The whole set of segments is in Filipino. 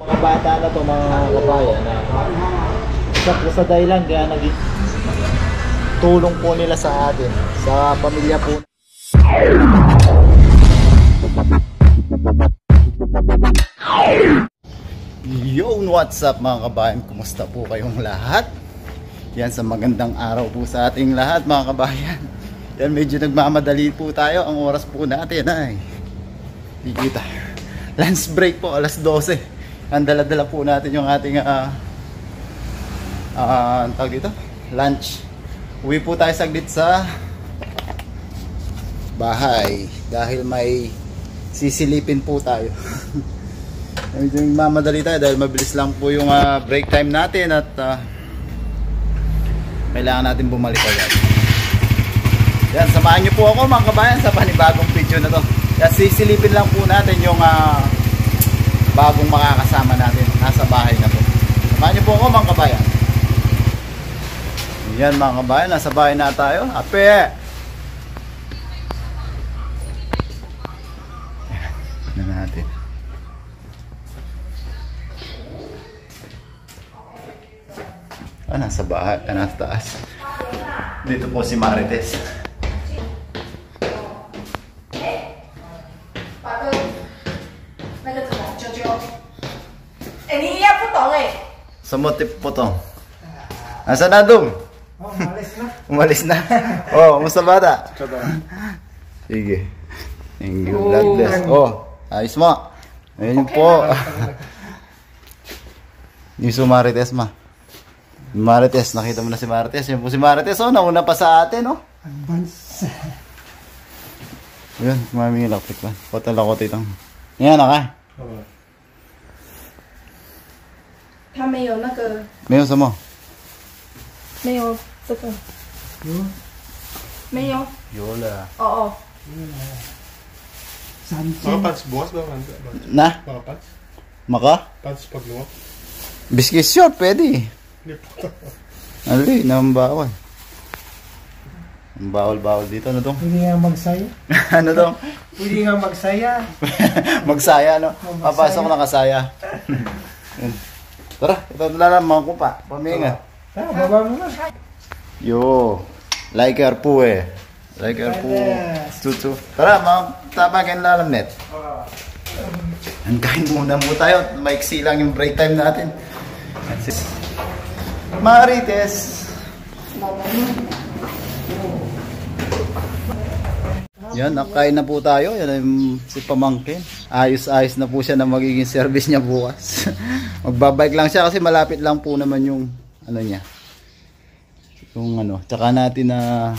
Mga bata na to, mga kabayan, na sa dahilan kaya naging tulong po nila sa atin, sa pamilya po. Yo, what's up mga kabayan? Kumusta po kayong lahat? Yan, sa magandang araw po sa ating lahat mga kabayan. Yan, medyo nagmamadali po tayo. Ang oras po natin ay dikita. Lunch break po, alas 12. Ang dala-dala po natin yung ating tawag dito, lunch. Uwi po tayo saglit sa bahay dahil may sisilipin po tayo. Medyo mamadali tayo dahil mabilis lang po yung break time natin at kailangan natin bumalik agad. Yan, samahan nyo po ako mga kabayan sa panibagong video na to. Yan, sisilipin lang po natin yung bagong makakasama natin. Nasa bahay na po. Samahan nyo po ako mga kabayan. Yan mga kabayan, nasa bahay na tayo. Ape! Yan na natin. Nasa bahay, nasa taas. Dito po si Marites. Sumutip po to. Asa na dong? Oh, umalis na. Umalis na. Oh, musta bata? Sige. Thank you. God bless. Oh, ayos mo. Ayun okay, po. Yung si Marites ma. Marites, nakita mo na si Marites. Yan po si Marites. Oh, nauna pa sa atin, oh. Advance. Yun, mami yung electric lang. Hotel ako titang. Yan, okay. 他没有那个，没有什么？没有这个，没有。有了。哦哦。 Mga pants bukas ba? Na? Mga pants? Maka? Pants pag luwak? Biscuit short, pwede. Alay, naman bawal. Ang bawal-bawal dito. Ano dong? Pwede nga magsaya. Ano dong? Pwede nga magsaya. Magsaya, no? Papasok na kasaya. Tara, ito nalalaman ko pa. Paminga. Tara, baba mo na. Yo, like her po eh. Like her po. Tutu. Tara, tapakin lalam net. Kain muna mo tayo. Maiksi lang yung break time natin. Marites. Yan, nakain na po tayo. Yan ay si Pamangkin. Ayos-ayos na po siya na magiging service niya bukas. Magbabike lang siya kasi malapit lang po naman yung ano niya. Yung ano, tsaka natin na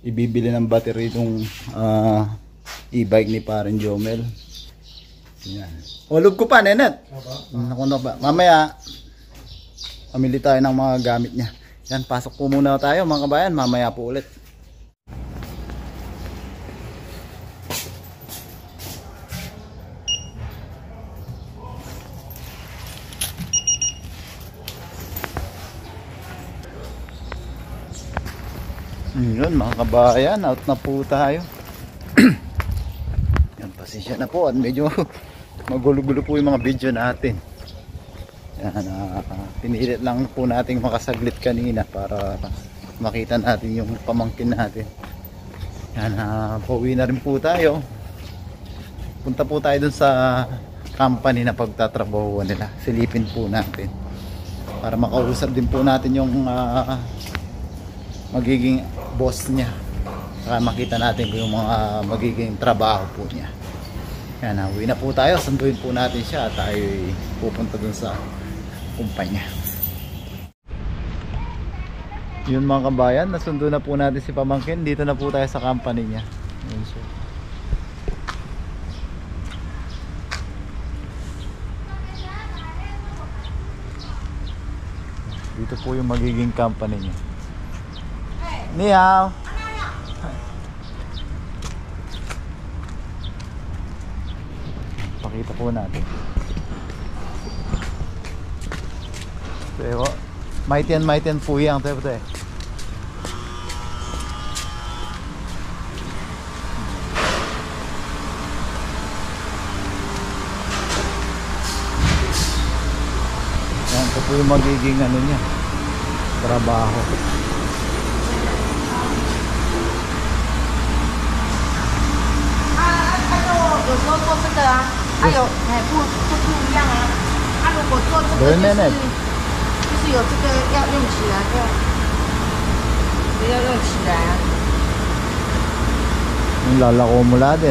ibibili ng battery itong e-bike ni Parin Jomel. Yan. Ulog ko pa, Nenet. Nakuno ba? Mamaya pamili tayo ng mga gamit niya. Yan, pasok po muna tayo mga kabayan. Mamaya po ulit. Yun mga kabayan, out na po tayo. Yan, pasensya na po at medyo magulo-gulo po yung mga video natin. Yan, pinilit lang po nating makasaglit kanina para makita natin yung pamangkin natin. Yan, pauwi na rin po tayo. Punta po tayo dun sa company na pagtatrabahuan nila. Silipin po natin para makausap din po natin yung magiging boss niya, para makita natin kung yung mga magiging trabaho po niya. Yan, uwi na po tayo, sunduin po natin siya at tayo pupunta dun sa kumpanya. Yun mga kabayan, nasundo na po natin si Pamangkin. Dito na po tayo sa company niya. Yun siya. Dito po yung magiging company niya. Niyaw. Pakita po natin. Pero maitian po yang tayo po. Ito po yung magiging ano niya, trabaho.有时候做这个啊，还有不一样啊。如果做这个就是有这个要用起来，要用起来啊。 Yung lalako mula din.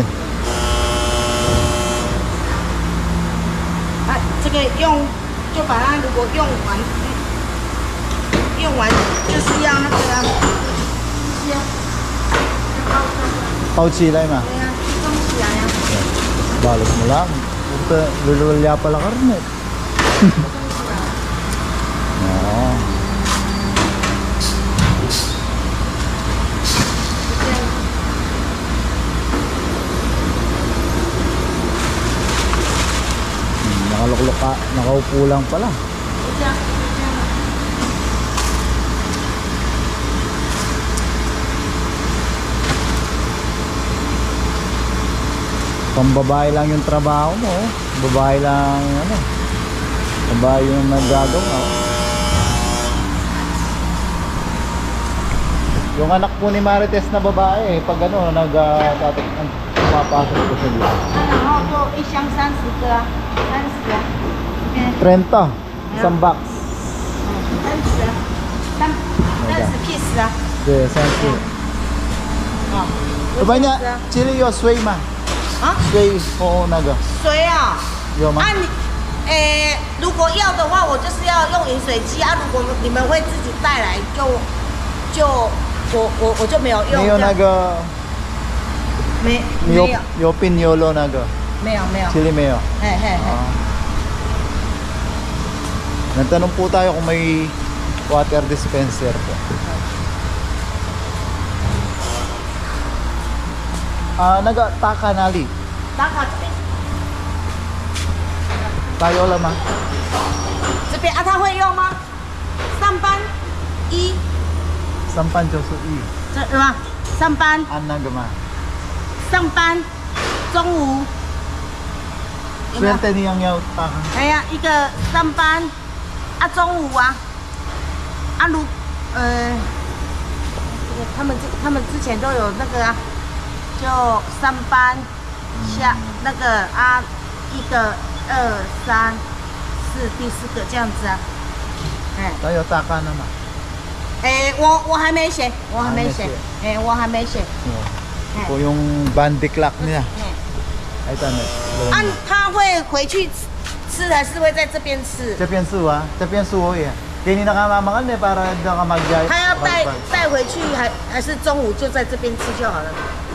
这个用就把它如果用完就是要那个啊，就是要包起来嘛. 对啊，装起来啊。 Balot mo lang. Puta, lululya pala karne. Oo. Nakaluklok ka, nakaupo lang pala. Pambabae lang yung trabaho mo, oh. Babae lang ano. Babae yung naggagawa, oh. Yung anak po ni Marites na babae, pag ano, pumapasok ko sa dito. 然后就一箱30个啊，30啊。 30, isang box. 30啊，30 piece 啊。 Yeah, thank you. 哦。 Diba niya, chili yo, sway ma. 啊？ Sway, oo, naga. 水啊？ Yo ma. 啊你，如果要的话，我就是要用饮水机啊。如果你们会自己带来，我就没有用。 Ngayon naga, 没有 yo pinyolo naga. 没有。 Chili mayo. 嘿嘿嘿。 Nagtanong po tayo kung may water dispenser po. Naga-taka nali. 打卡这边， Tayo lang ma. 这边啊，他会用吗？上班Sampan Josu I. 这是吧？上班 Naga ma. 上班，中午有没有？ Swerte niyang yaw taka. 哎呀，一个上班啊，中午啊，他们之前都有那个啊，就上班下那个啊，1个2 3 4第4个这样子啊，哎 Tayo taka naman. 我还没写，我还没写，我还没写， Ito yung bandy clock niya. 哎， Ay tama. 他会回去吃还是会在这边吃？ Japan suwa, Japan suwo ya. Kini nakamamangan eh para daw ka mag-jay. 他要带回去还是中午就在这边吃就好了？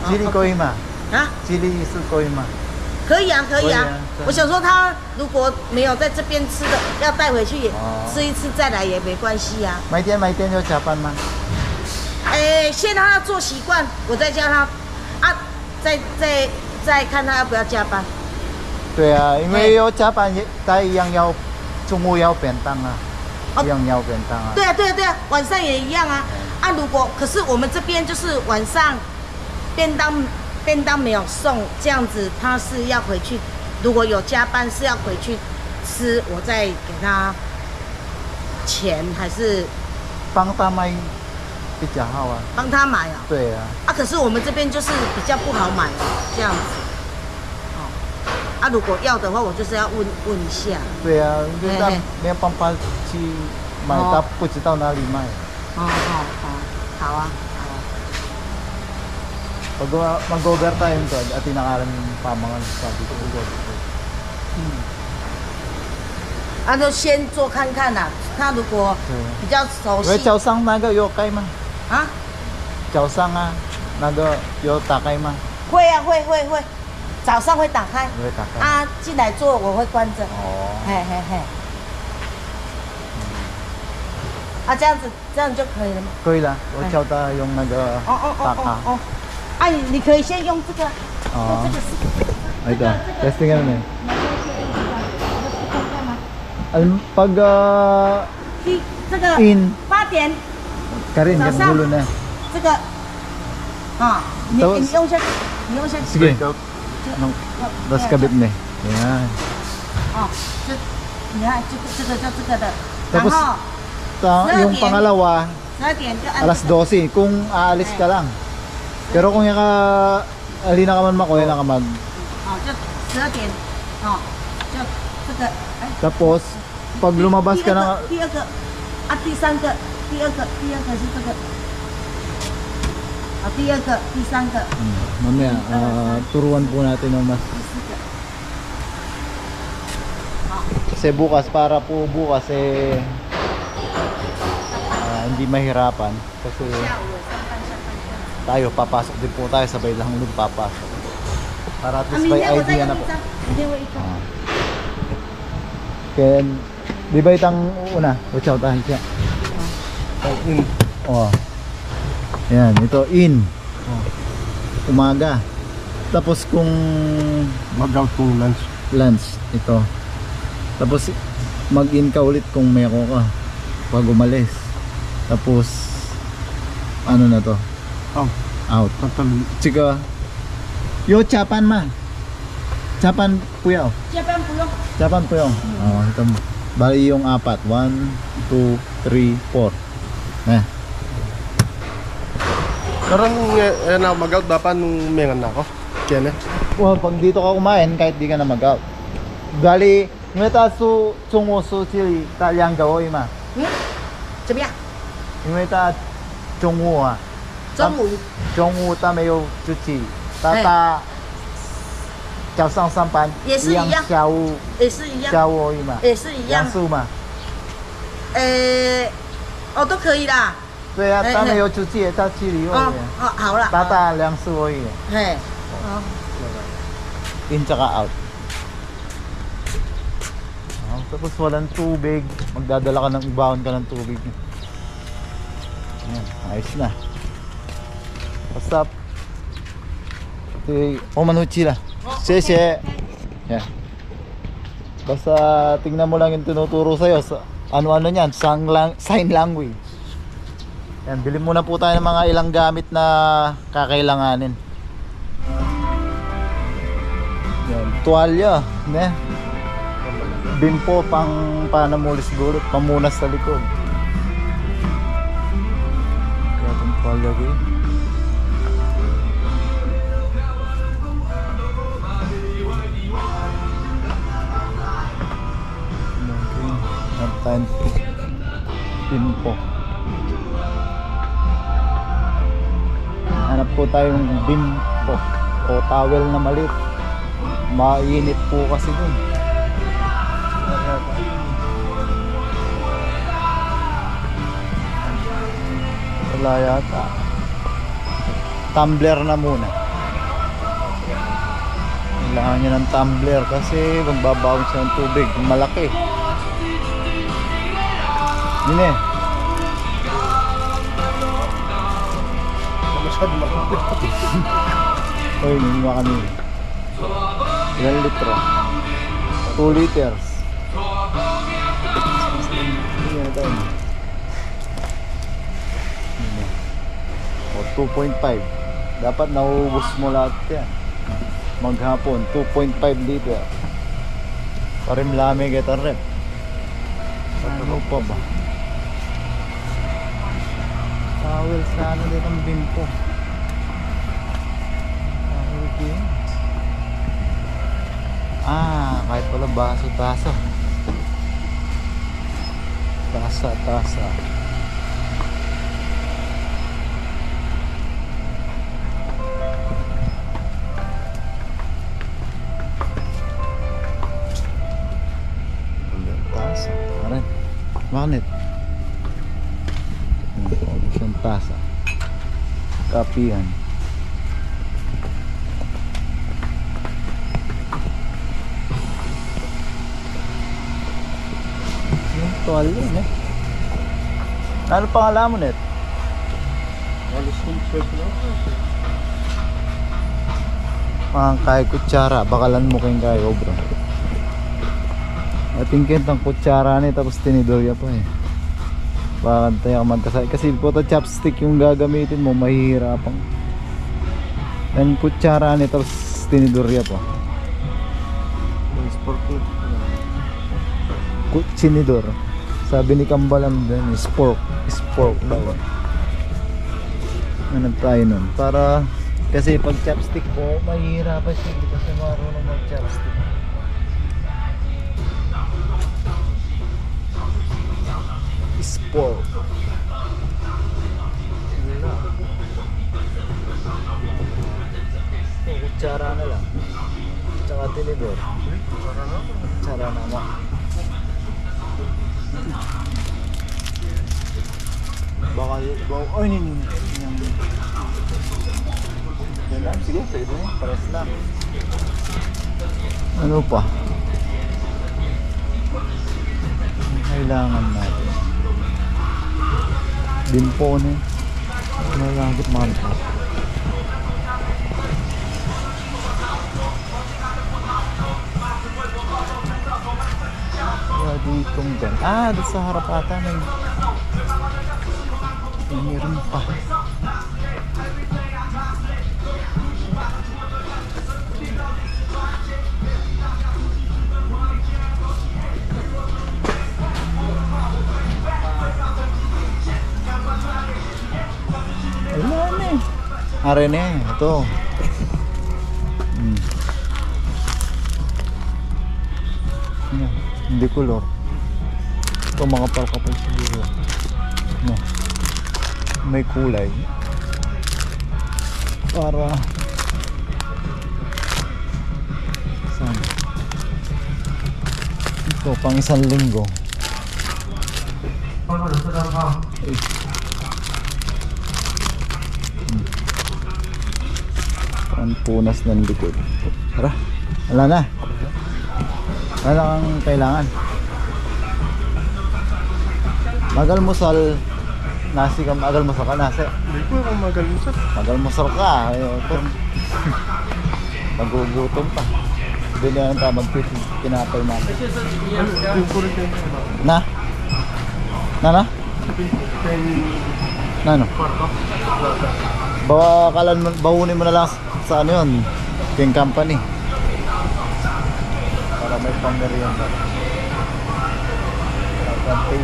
Chili koima. 啊？ Chili su koima. 可以啊，可以啊。可以啊我想说，他如果没有在这边吃的，要带回去也吃一次再来也没关系啊。 May tiyan yung Japan man. 先让他做习惯，我再叫他啊，再看他要不要加班。对啊，因为有Japan tayo yang yaw tsunguyaw bentang ah. Yang yaw bentang ah. 对啊，对啊，对啊，晚上也一样啊。如果可是我们这边就是晚上便当没有送，这样子他是要回去，如果有加班是要回去吃，我再给他钱还是 Pang tamay pijahaw ah. 帮他买啊？对啊。可是我们这边就是比较不好买这样子。如果要的话，我就是要问一下。对啊，因为没有办法去买到，不知道哪里卖。好啊。 Pag mag-overtime to, at tinakalan yung pamangan sabi ko. 就先做看看呐、他如果比较熟悉。 Well, Chaosang naga yo kay ma. 啊？ Chaosang naga yo takay ma. 会啊，会，早上会打开。会打开。进来做我会关着。哦。嘿。这样就可以了吗？可以啦，我教他用那个taka。你可以先用这个。哦。这个是。 Ito, testing ano na. Pag 这个 in 8点 Karin,早 yung 上 gulo na. 这个你用下去，你用下去。 Sige. Tapos kabit na. Yan. 你看这个就这个的， Tapos, yung pangalawa, 12点就按 alas 12, kung aalis ka lang. Pero kung yung alina ka man makuha na ka mag. 哦，就12点，哦，就这个，哎， Tapos, pag lumabas ka na, 第二个，啊，第三个，第二个是这个，啊，第二个，第三个， mamaya, turuan po natin ng mas. 第四个， Kasi bukas, para po bukas hindi mahirapan. Kasi 下午上班下班。 tayo, papasok din po tayo, sabay lang ulit papasok. Para at 啊， least 明 may 天我再 idea 用 na 一 po. 张，明天我一张。 Kaya, di ba itang una? Uchaw tayo siya. Oh. Yan, ito in. Umaga. Tapos kung Mag-out kung lunch. lunch, ito. Tapos mag-in ka ulit kung may ako ka pag umalis. Tapos ano na to? Out. Out. Totally. Chika. Yo Japan ma. Japan puyaw. 下班不用。 Japan puyaw. Oh, ito. Bali yung apat. 1, 2, 3, 4. Eh. Karang na mag-out dapat nung mengan na ako. Kaya na. Well, pag dito ka kumain, kahit di ka na mag-out. Bali, ngeta su chungo su chi ta liang ga oi ma. 嗯，怎么样？因为他中午啊，中午中午他没有出去，他早上上班也是一样下午也是一样，下午而已嘛，也是一样两。次嘛。哦，都可以啦。对啊，哎他没有出去，他去旅游哦而已，哦，好了。他两次而已嘿，哦， ，in tsaka out. Tapos walang tubig, magdadala ka ng ibahon ka ng tubig. Ayan, ayos na. What's up? Omanuchi la. Xie. Yan. Basta tingnan mo lang yung tinuturo sa'yo. Ano-ano yan? Sign language. Yan, bilhin muna po tayo ng mga ilang gamit na kakailanganin. Yan, tuwalya. Ne? Bimpo pang panamulis gulot, pamunas sa likod. Kaya itong palagi. Natin bimpo. Hanap po tayong bimpo o towel na maliit. Mainit po kasi dun. Wala yata. Tumbler na muna. Kailangan niya ng tumbler kasi magbabawang siya ng tubig. Malaki. Yun eh. Masyado makapit. Uy, niniwa kami. Ilan litro? 2 liters. Ayan tayo. O 2.5. Dapat nauubos mo lahat yan. Maghapon 2.5 liter. Parim lamig ito rep. Ano pa ba? Towel sana din ang bimpo. Towel din. Kahit pala baso, tasa. Tasa. Tasa. Karen. Bakit? Siyang tasa. Kapihan. Tuwal yun eh. Ano pangalan mo net? Alas kong swerte na ako. Mga kay kutsara, bakalan mo kayong kayo bro. Ating kentang kutsara ni tapos tinidorya pa eh. Baka tayo magkasay. Kasi puto chopstick yung gagamitin mo, mahihirapan. Yan kutsara ni tapos tinidorya pa. Sport ko. Kutsinidor. Sabi ni Kambalam din, is pork daw. Ano tayo nun? Para, kasi pag chopstick po, mahihirapan siya. Hindi kasi marunong mag chopstick. Is pork. Kutsara na lang. Tsaka tinidor. Kutsara na mo. Baka ay nini. Yan lang, sige, pwede na. Pares lang. Ano pa? Kailangan natin. Dimpone. Malagit mantap. Ditong gan. Doon sa harap ata may meron pa. Wala na eh. Are na eh. Ito. Hindi color. Ito mga kapal siguro. No. May kulay. Para saan? Ito pang isang linggo. Ang punas ng likod. Tara. Wala na. Wala kang kailangan. Magalmusal. Nasi ka, magalmusal ka nasi. Hindi ko yung magalmusal. Magalmusal ka. Magugutom pa. Hindi na tayo magpinapay namin. Yung ko rin yung Na? Na? Na ano? Bahunin mo na lang sa ano yun. King Company. Para may pang-merienda. Tasty.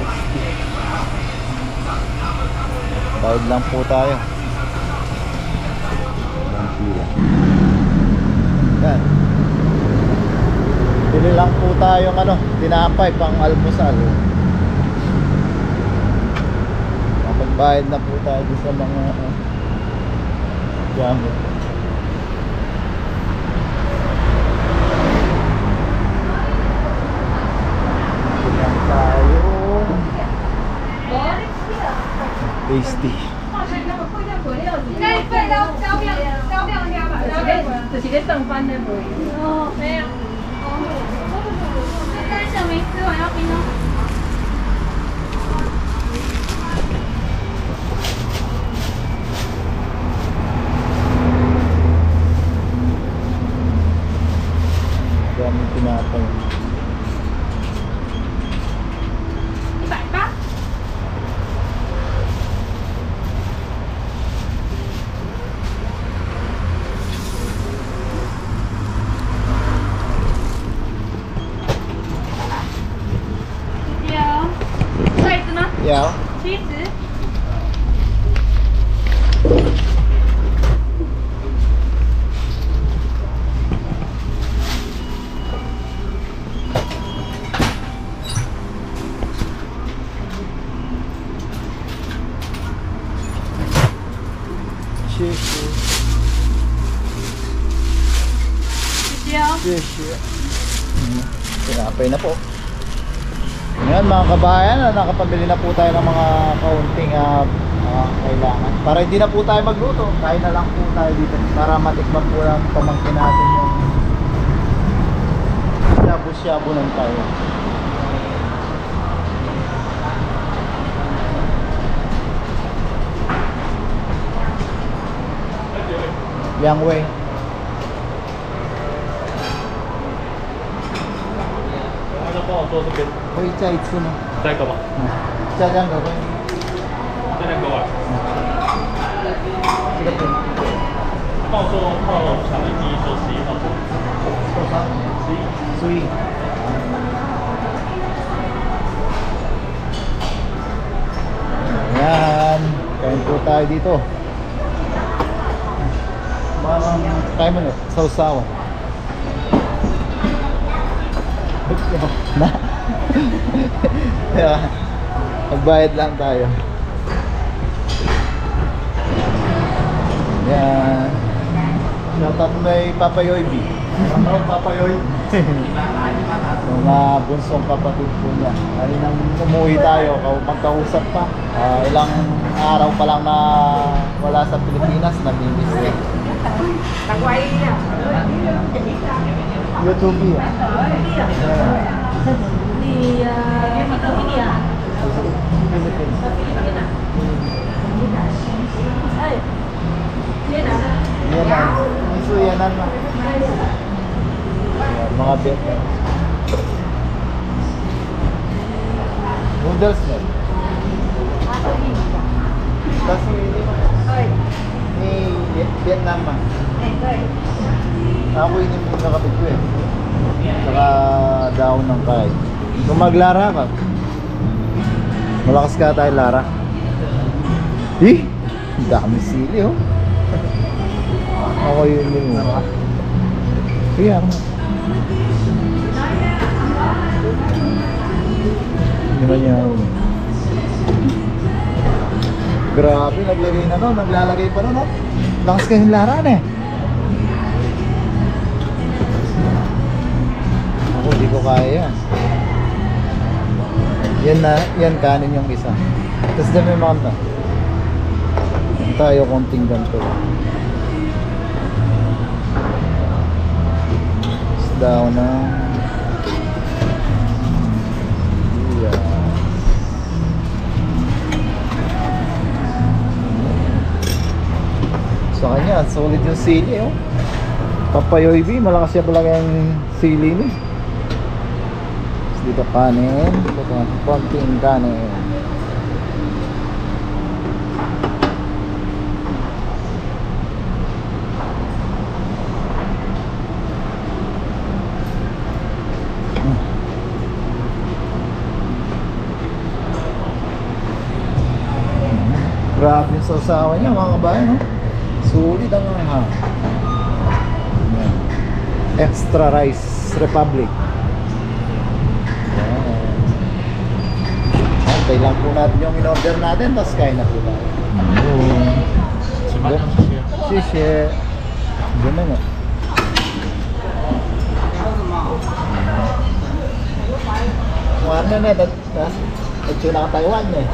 Bayad lang po tayo. Yan. Bili lang po tayo tinapay pang almusal. Magbayad na po tayo sa mga gamit. Tasty. 就是咧上班的无？哦，没有。但是没吃完要冰哦。Dami tinapay. 180。有。70。Tinapay na po. Ngayon mga kabayan, nakapabili na po tayo ng mga kaunting kailangan. Para hindi na po tayo magluto, kain na lang po tayo dito. Para matikman po lang pamangkin natin yung shabu-shabu ng tayo. Yang Wei.可以再一次吗？再一个吧。加2个会。再2个吧。这个到时候强力第一说11号。多少？11。11。tayo dito. Kaya mo sausawan. Na. Magbayad lang tayo. Yan. Shoutout may Papa Yoybi. Papa Yoy. Mga bunsong kapatid po niya. Ay nang umuwi tayo, magkausap pa. Ilang araw pa lang na wala sa Pilipinas, nabibis eh. YouTube yan. Yanan na. Mga bet. Noodles na. Kasi ni Vietnam man. Ako yun yung nakapit ko eh. Saka daon ng kahit. Kung maglara ka, malakas ka tayo Lara. Dami sili oh. Ako yun yun. Sige ako. Hindi man yan. Grabe, naglagay na no. Naglalagay pa no. Lakas kayong laran eh. Ako, di ko kaya yan. Yan na, yan kanin yung isa. Tapos dyan may mga tayo konting ganito. Daw na sa kanya solid yung sili oh. Papa Yoybi, malakas siya talaga yung sili ni. Dito kanin, dito konting kanin. Grabe yung sausawa niya mga kabayan, no? Sulit ang ha. Extra Rice Republic. Antay lang po natin yung in-order natin, tapos kain na po tayo. Sisye. Gano'n nga. Warna na, nagtuna ka Taiwan eh.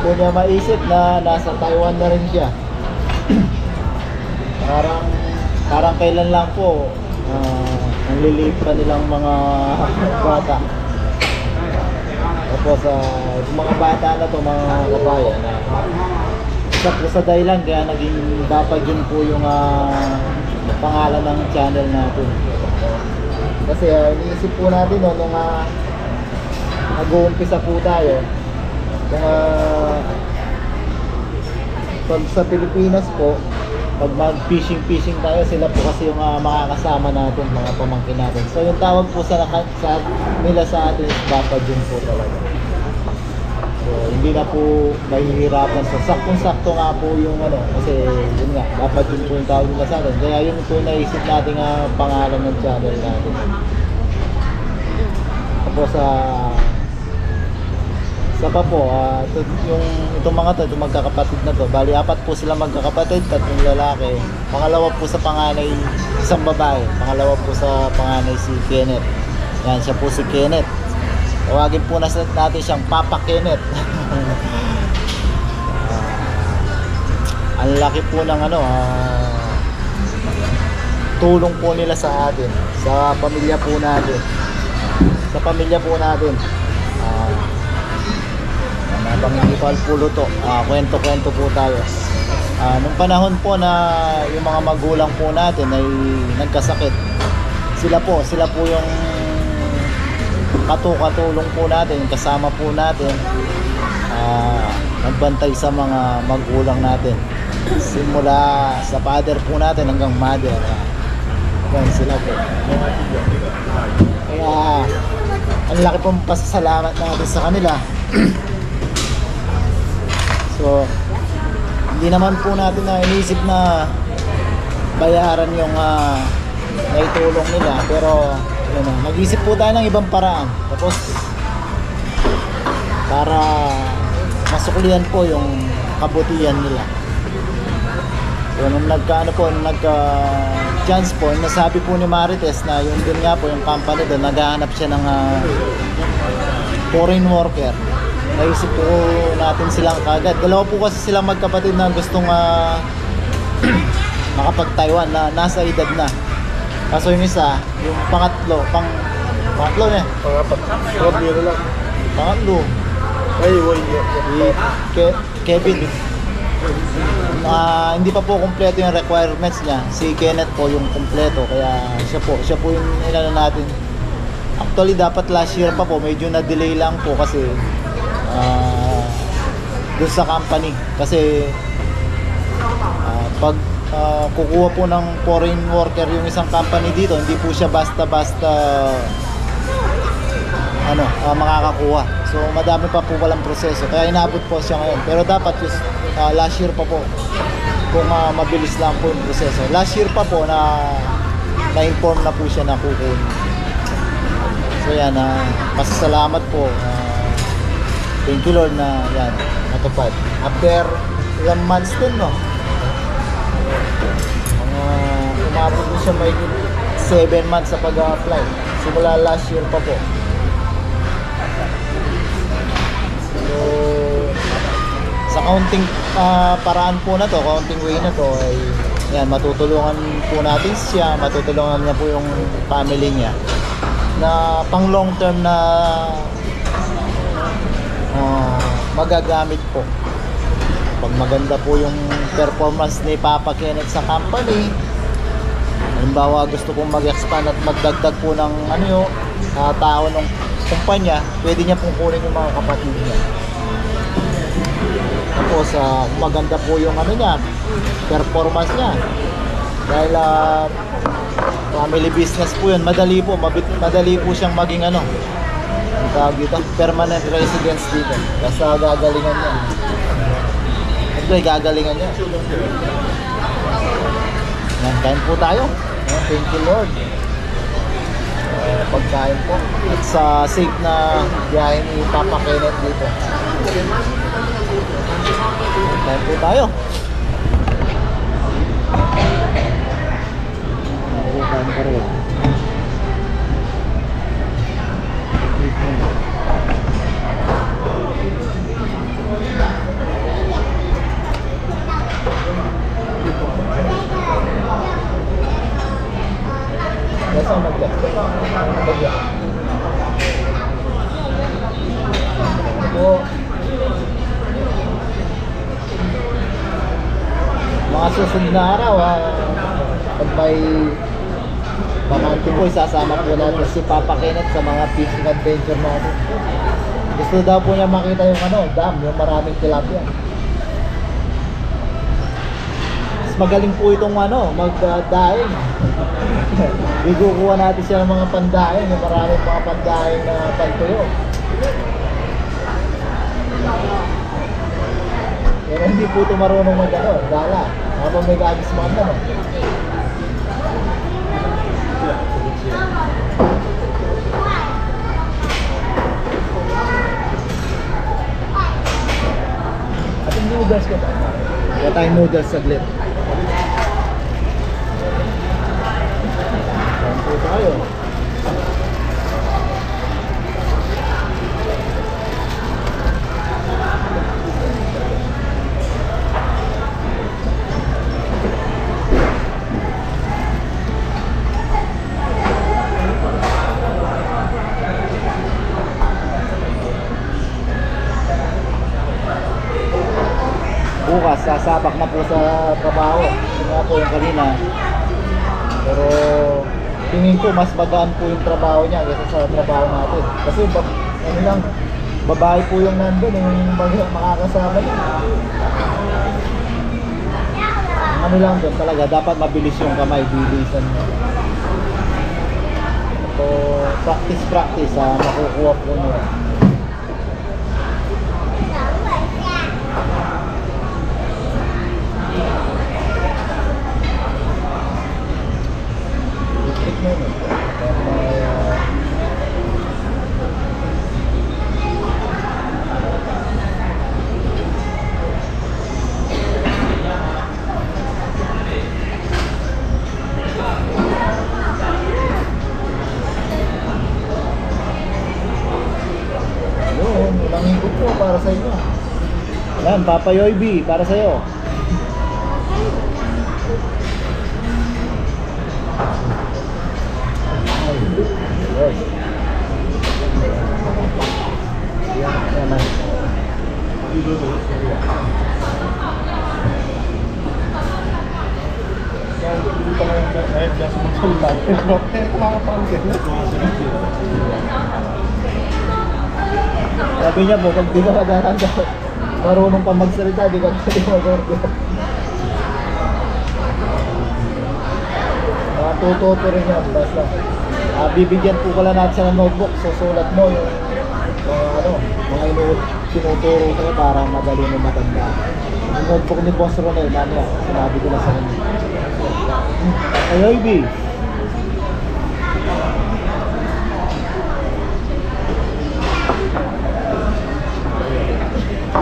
Doon niya maisip na nasa Taiwan na rin siya. Parang kailan lang po ang liliit pa nilang mga bata. Tapos yung mga bata na to, mga kabayan, sa dahilan kaya naging dapat yun po yung pangalan ng channel natin. Kasi iniisip po natin no, nung nag-uumpisa po tayo kung pag sa Pilipinas po, pag mag-fishing tayo, sila po kasi yung makakasama natin, mga pamangkin natin. So yung tawag po nila sa atin is Papa Jun po talaga. So hindi na po mahihirapan. So saktong-sakto nga po yung kasi yun nga, Papa Jun po yung tawag nila sa atin. Kaya yun po naisip natin pangalan ng channel natin. Tapos isa pa po, itong mga to, itong magkakapatid na to, bali apat po sila magkakapatid, tatlong lalaki. Pangalawa po sa panganay, isang babae. Pangalawa po sa panganay si Kenneth. Yan, siya po si Kenneth. Tawagin po natin siyang Papa Kenneth. Ang laki po ng tulong po nila sa atin, sa pamilya po natin. Sa pamilya po natin. Habang hindi pa pulo to, kwento-kwento po tayo. Nung panahon po na yung mga magulang po natin ay nagkasakit, sila po yung katulong po natin, kasama po natin, nagbantay sa mga magulang natin. Simula sa father po natin hanggang mother. Yan sila po. Kaya ang laki pong pasasalamat natin sa kanila. So, hindi naman po natin na iniisip na bayaran yung naitulong nila, pero yun, nag-isip po tayo ng ibang paraan. Tapos para masuklihan po yung kabutihan nila. So, nung nagka-chance po, nasabi po ni Marites na yun din nga po yung company doon, naghahanap siya ng foreign worker. Naisip po natin silang kagad. Dalawa po kasi silang magkapatid na gustong makapag-Taiwan na nasa edad na. Kaso yung isa, yung pangatlo niya. Pangapat. Pangatlo na lang. Pangatlo. Ay, Kevin. Hindi pa po kumpleto yung requirements niya. Si Kenneth po yung kumpleto, kaya siya po yung inano natin. Actually dapat last year pa po, medyo na-delay lang po kasi doon sa company. Kasi pag kukuha po ng foreign worker yung isang company dito, hindi po siya basta-basta makakakuha. So madami pa po walang proseso, kaya inaabot po siya ngayon. Pero dapat last year pa po, kung mabilis lang po yung proseso. Last year pa po na-inform na po siya na kukunin. So yan, pasasalamat po. Thank you Lord na yan, natupad. After ilang months din, no? Umabot po siya may 7 months sa pag-apply. Simula last year pa po. So, sa counting paraan po na to, counting way na to, ay yan, matutulungan po natin siya, matutulungan niya po yung family niya na pang long term na magagamit po. Pag maganda po yung performance ni Papa Kenneth sa company, halimbawa gusto pong mag-expand at magdagdag po ng tao ng kumpanya, pwede niya pong kunin yung mga kapatid niya. Tapos maganda po yung performance niya. Dahil family business po yun, madali po siyang maging ang tawag dito, permanent residence dito. Basta gagalingan niya. Gagalingan niya. Yan, kain po tayo. Thank you Lord. Pagkain po. At sa safe na biyahe ni Papa Kenneth dito. Kain po tayo. Kain pa rin. Nasa mag-gas? Mga susunod na araw, pag may pamangkin po, isasama po natin si Papa Kenneth sa mga fishing adventure natin. Gusto daw po niya makita yung dam, yung maraming tilapia. Mas magaling po itong magdaing. Igukuha natin siya ng mga pandaing, yung maraming mga pandaing na pantuyo. Pero hindi po ito marunong dala. Habang may gagis mga at yung noodles ko ba? Wala tayong noodles saglit. Sampo tayo. Bukas, sasabak na po sa trabaho. Ito nga po yung kanina. Pero tingin ko mas magaan po yung trabaho niya kaysa sa trabaho natin. Kasi babae po yung nandun, yung makakasama niya. Lang doon talaga, dapat mabilis yung kamay, bilisan mo. So, practice, makukuha po nyo. menu. Yun, ilang higop po para sa inyo. Yan, Papa Yoybi, para sa'yo. Ay, yan, naman. Hindi pa ngayon kahit gas mo sa ulan. Kaya kumakapanggit na. Sabi niya po, pag di ka marunong pa magsalita, di ka pwede mag-order. Matututo rin yan, basta. Bibigyan po pala natin siya ng notebook, susulat mo yung mga tinuturo ko para madali mo matanda. Yung notebook ni Boss Ronel, mamaya, sinabi ko lang sa kanya. Ayoy, B.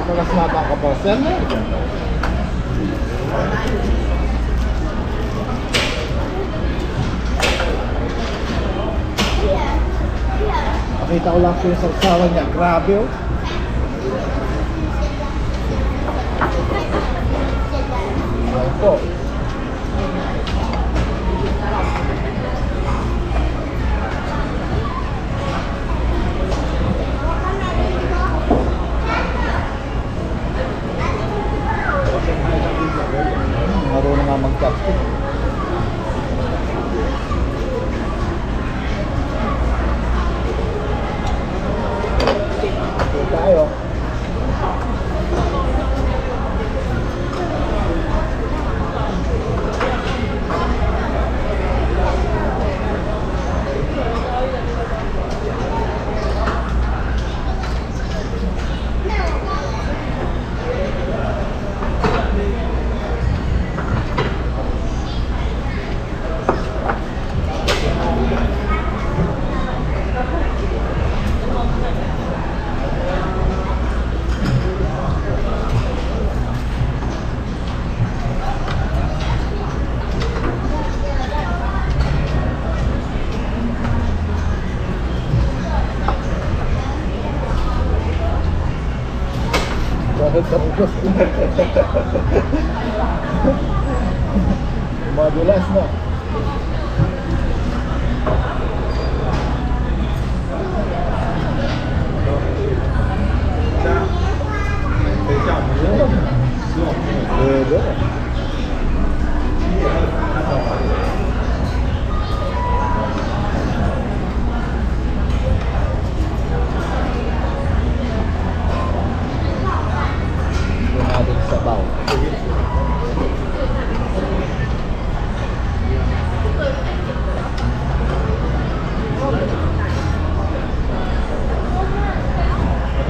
Malas mata ka po, sir. Nakita ko lang po yung sarsawan niya. Grabe, oh. Ayan po. Marunong nga mag-chopstick. Okay tayo. Madulas na. Sabaw.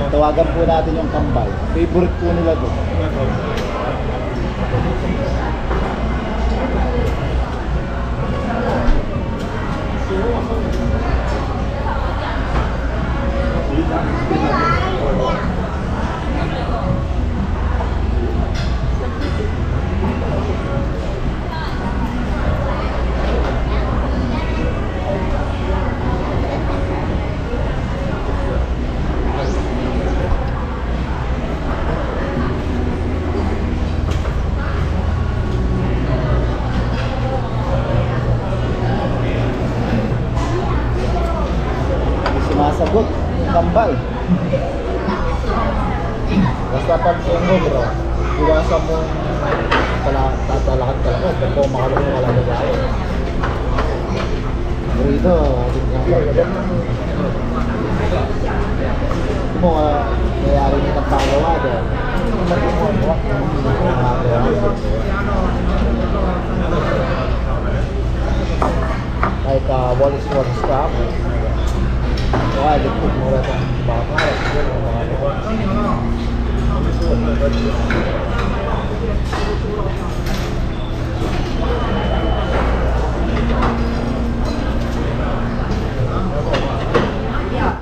Tawagan po natin yung kambal. Favorite po nila doon. Sumasagot yung kambal. Basta pag siyempre bro, iwasan mo tatalakad ka lang pag po makalong ka lang babae. Rito, ating kambal. Ito mo, mayari nyo ng pangalawa doon. Like Wallace One Stop. Wah, dikit murah tak bakar, dia mau